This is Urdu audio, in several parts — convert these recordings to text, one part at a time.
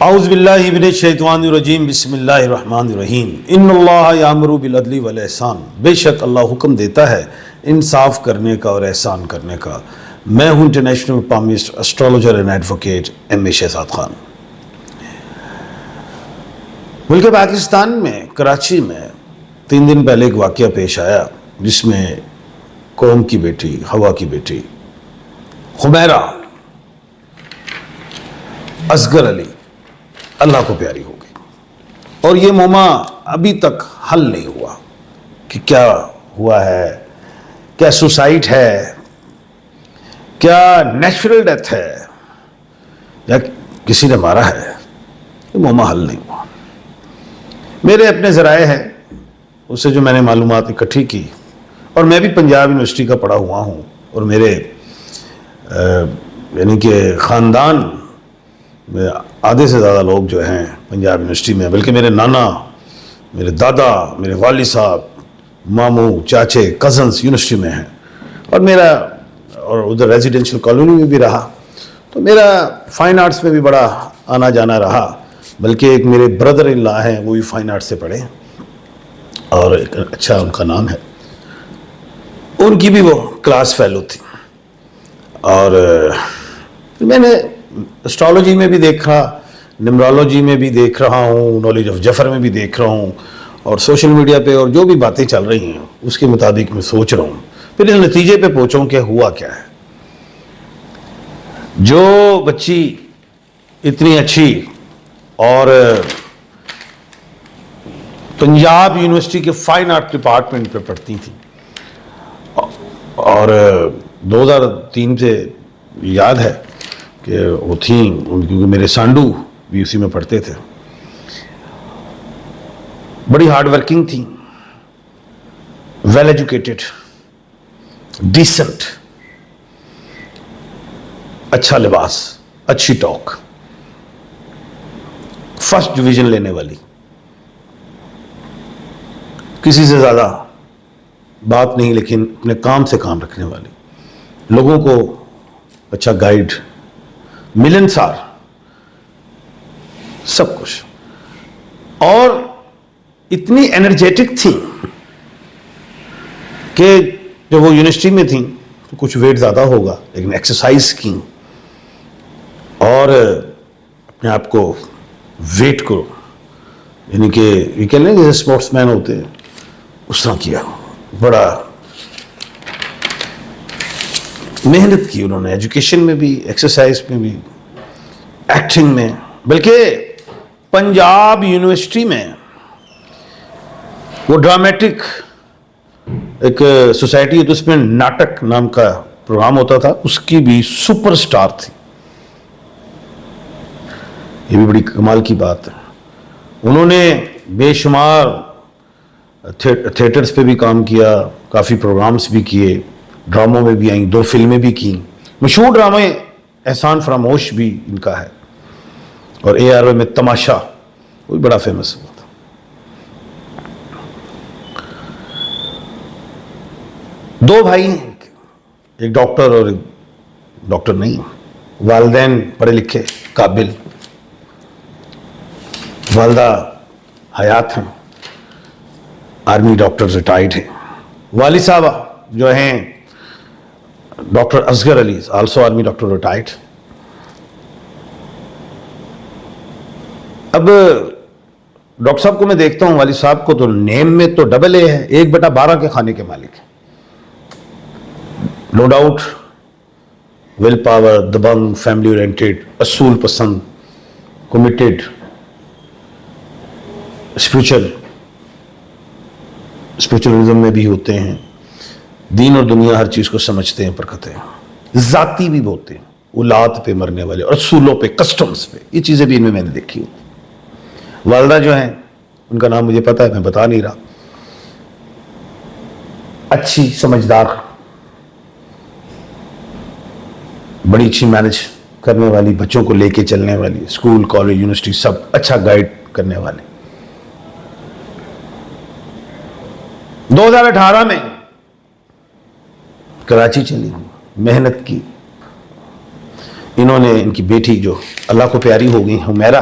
اعوذ باللہ من الشیطان الرجیم بسم اللہ الرحمن الرحیم ان اللہ یامر بالعدل والاحسان، بے شک اللہ حکم دیتا ہے انصاف کرنے کا اور احسان کرنے کا۔ میں ہوں international palmist astrologer and advocate M A Shahzad Khan. ملک پاکستان میں کراچی میں 3 دن پہلے ایک واقعہ پیش آیا جس میں قوم کی بیٹی، ہوا کی بیٹی حمیرہ اصغر علی اللہ کو پیاری ہو گئی، اور یہ معمہ ابھی تک حل نہیں ہوا کہ کیا ہوا ہے، کیا سوسائڈ ہے، کیا نیچرل ڈیتھ ہے، یا کسی نے مارا ہے۔ یہ معمہ حل نہیں ہوا۔ میرے اپنے ذرائع ہیں، اس سے جو میں نے معلومات اکٹھی کی، اور میں بھی پنجاب یونیورسٹی کا پڑھا ہوا ہوں، اور میرے یعنی کہ خاندان میں آدھے سے زیادہ لوگ جو ہیں پنجاب یونیورسٹی میں، بلکہ میرے نانا، میرے دادا، میرے والد صاحب، ماموں، چاچے، کزنس یونیورسٹی میں ہیں، اور میرا اور ادھر ریزیڈینشل کالونی میں بھی رہا، تو میرا فائن آرٹس میں بھی بڑا آنا جانا رہا۔ بلکہ ایک میرے بردر ان لا ہیں، وہ بھی فائن آرٹس سے پڑھے، اور ایک اچھا ان کا نام ہے، ان کی بھی وہ کلاس فیلو تھی۔ اور میں نے اسٹرالوجی میں بھی دیکھا، نمرالوجی میں بھی دیکھ رہا ہوں، نالج آف جفر میں بھی دیکھ رہا ہوں، اور سوشل میڈیا پہ اور جو بھی باتیں چل رہی ہیں اس کے مطابق میں سوچ رہا ہوں، پھر اس نتیجے پہ پہنچوں کہ ہوا کیا ہے۔ جو بچی اتنی اچھی اور پنجاب یونیورسٹی کے فائن آرٹ ڈپارٹمنٹ پہ پڑھتی تھی، اور 2003 سے یاد ہے کہ وہ تھیں، کیونکہ میرے سانڈو بھی اسی میں پڑھتے تھے، بڑی ہارڈ ورکنگ تھیں، ویل ایجوکیٹڈ، ڈیسنٹ، اچھا لباس، اچھی ٹاک، فرسٹ ڈویژن لینے والی، کسی سے زیادہ بات نہیں لیکن اپنے کام سے کام رکھنے والی، لوگوں کو اچھا گائیڈ، ملنسار، سب کچھ، اور اتنی انرجیٹک تھی کہ جب وہ یونیورسٹی میں تھیں تو کچھ ویٹ زیادہ ہوگا لیکن ایکسرسائز کی، اور اپنے آپ کو ویٹ کو یعنی کہ یہ کہہ لیں جیسے اسپورٹس مین ہوتے ہیں اس طرح کیا، بڑا محنت کی انہوں نے، ایجوکیشن میں بھی، ایکسرسائز میں بھی، ایکٹنگ میں۔ بلکہ پنجاب یونیورسٹی میں وہ ڈرامیٹک ایک سوسائٹی ہے تو اس میں ناٹک نام کا پروگرام ہوتا تھا، اس کی بھی سپر سٹار تھی۔ یہ بھی بڑی کمال کی بات ہے۔ انہوں نے بے شمار تھیٹرز پہ بھی کام کیا، کافی پروگرامز بھی کیے، ڈراموں میں بھی آئیں، 2 فلمیں بھی کیں۔ مشہور ڈرامے احسان فراموش بھی ان کا ہے، اور ARO میں تماشا وہ بھی بڑا فیمس ہوا تھا۔ دو بھائی ہیں، ایک ڈاکٹر اور ایک ڈاکٹر نہیں، والدین پڑھے لکھے قابل، والدہ حیات ہیں، آرمی ڈاکٹر ریٹائرڈ ہیں، والد صاحبہ جو ہیں ڈاکٹر اصغر علی، آلسو آرمی ڈاکٹر ریٹائرڈ۔ اب ڈاکٹر صاحب کو میں دیکھتا ہوں، والد صاحب کو تو نیم میں تو ڈبل اے ہے، 1/12 کے کھانے کے مالک ہیں، نو ڈاؤٹ، ویل پاور، دبنگ، فیملی اورینٹیڈ، اصول پسند، کمیٹیڈ، اسپریچولزم میں بھی ہوتے ہیں، دین اور دنیا ہر چیز کو سمجھتے ہیں، پرکھتے ہیں، ذاتی بھی ہوتے ہیں، اولاد پہ مرنے والے، اور اصولوں پہ، کسٹمز پہ، یہ چیزیں بھی ان میں نے دیکھی ہوتی۔ والدہ جو ہیں ان کا نام مجھے پتا ہے، میں بتا نہیں رہا، اچھی، سمجھدار، بڑی اچھی مینج کرنے والی، بچوں کو لے کے چلنے والی، اسکول، کالج، یونیورسٹی سب اچھا گائیڈ کرنے والے۔ 2018 میں کراچی چلی، محنت کی، انہوں نے ان کی بیٹی جو اللہ کو پیاری ہو گئی حمیرہ،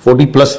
40+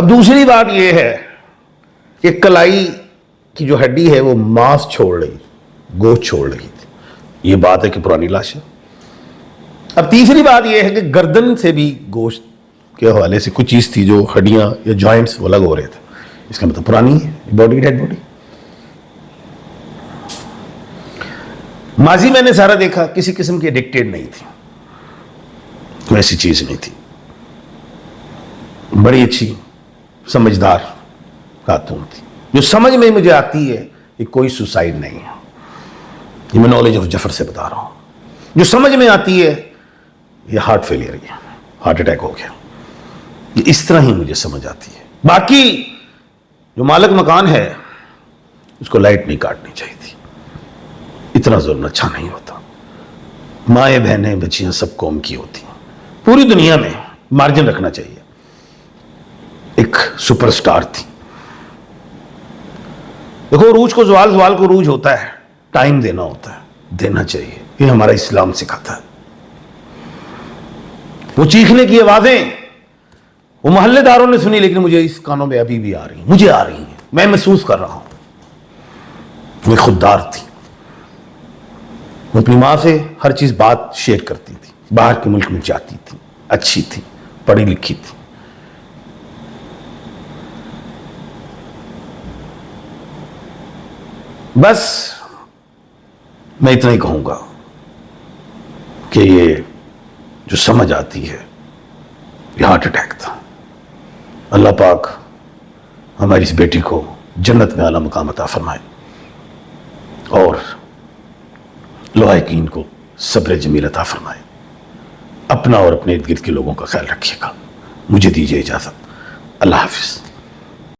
اب دوسری بات یہ ہے کہ کلائی کی جو ہڈی ہے وہ ماس چھوڑ رہی، گوشت چھوڑ رہی تھی، یہ بات ہے کہ پرانی لاش ہے۔ اب تیسری بات یہ ہے کہ گردن سے بھی گوشت کے حوالے سے کچھ چیز تھی جو ہڈیاں یا جوائنٹس وہ الگ ہو رہے تھے، اس کا مطلب پرانی ہے باڈی، ڈیڈ باڈی۔ ماضی میں نے سارا دیکھا، کسی قسم کی ایڈکٹیڈ نہیں تھی، کوئی ایسی چیز نہیں تھی، بڑی اچھی سمجھدار خاتون تھی۔ جو سمجھ میں مجھے آتی ہے کہ کوئی سوسائڈ نہیں ہے، یہ میں نالج آف جفر سے بتا رہا ہوں۔ جو سمجھ میں آتی ہے یہ ہارٹ فیلئر ہے، ہارٹ اٹیک ہو گیا، یہ اس طرح ہی مجھے سمجھ آتی ہے۔ باقی جو مالک مکان ہے اس کو لائٹ نہیں کاٹنی چاہیے تھی، اتنا ظلم اچھا نہیں ہوتا۔ مائیں بہنیں بچیاں سب قوم کی ہوتی ہیں، پوری دنیا میں مارجن رکھنا چاہیے۔ ایک سپر سٹار تھی، دیکھو عروج کو زوال، زوال کو عروج ہوتا ہے، ٹائم دینا ہوتا ہے، دینا چاہیے، یہ ہمارا اسلام سکھاتا ہے۔ وہ چیخنے کی آوازیں وہ محلے داروں نے سنی، لیکن مجھے اس کانوں میں ابھی بھی آ رہی ہیں، مجھے آ رہی ہیں، میں محسوس کر رہا ہوں۔ وہ خوددار تھی، وہ اپنی ماں سے ہر چیز بات شیئر کرتی تھی، باہر کے ملک میں جاتی تھی، اچھی تھی، پڑھی لکھی تھی۔ بس میں اتنا ہی کہوں گا کہ یہ جو سمجھ آتی ہے یہ ہارٹ اٹیک تھا۔ اللہ پاک ہماری اس بیٹی کو جنت میں اعلیٰ مقام عطا فرمائے، اور لواحقین کو صبر جمیل عطا فرمائے۔ اپنا اور اپنے ارد گرد کے لوگوں کا خیال رکھیے گا۔ مجھے دیجیے اجازت، اللہ حافظ۔